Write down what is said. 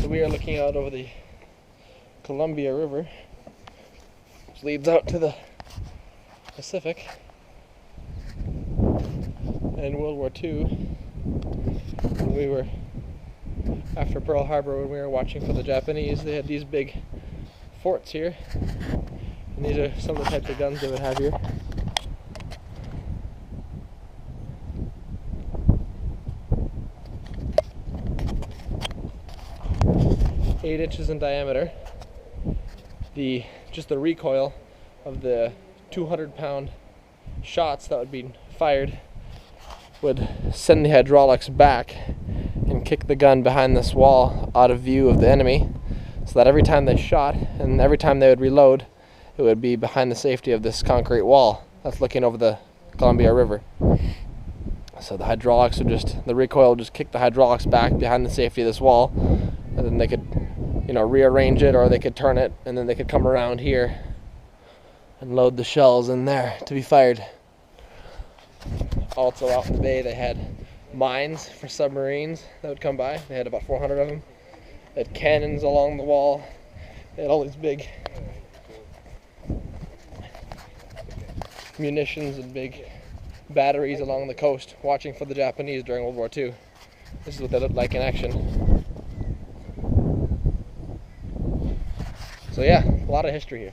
we are looking out over the Columbia River, which leads out to the Pacific. In World War II, when we were after Pearl Harbor, when we were watching for the Japanese, they had these big forts here, and these are some of the types of guns they would have here. Eight inches in diameter. Just the recoil of the 200-pound shots that would be fired would send the hydraulics back and kick the gun behind this wall out of view of the enemy, so that every time they shot and every time they would reload, it would be behind the safety of this concrete wall that's looking over the Columbia River. So the hydraulics would the recoil would just kick the hydraulics back behind the safety of this wall, and then they could, rearrange it, or they could turn it, and then they could come around here and load the shells in there to be fired. Also out in the bay, they had mines for submarines that would come by. They had about 400 of them. They had cannons along the wall. They had all these big munitions and big batteries along the coast, watching for the Japanese during World War II. This is what they looked like in action. So yeah, a lot of history here.